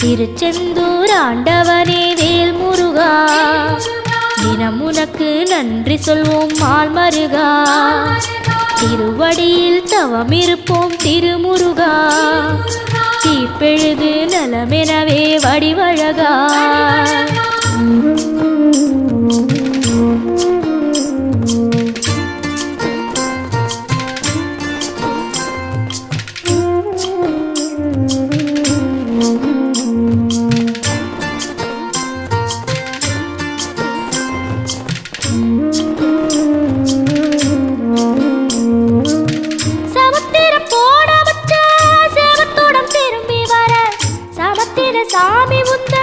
திருச்செந்தூர் ஆண்டவனே வேல் முருகா, தினம் உனக்கு நன்றி சொல்வோம் மால் மருகா. திருவடியில் தவம் இருப்போம் திருமுருகா, தீப்பெழுது நலமெனவே வடிவழகா. சாமி உந்த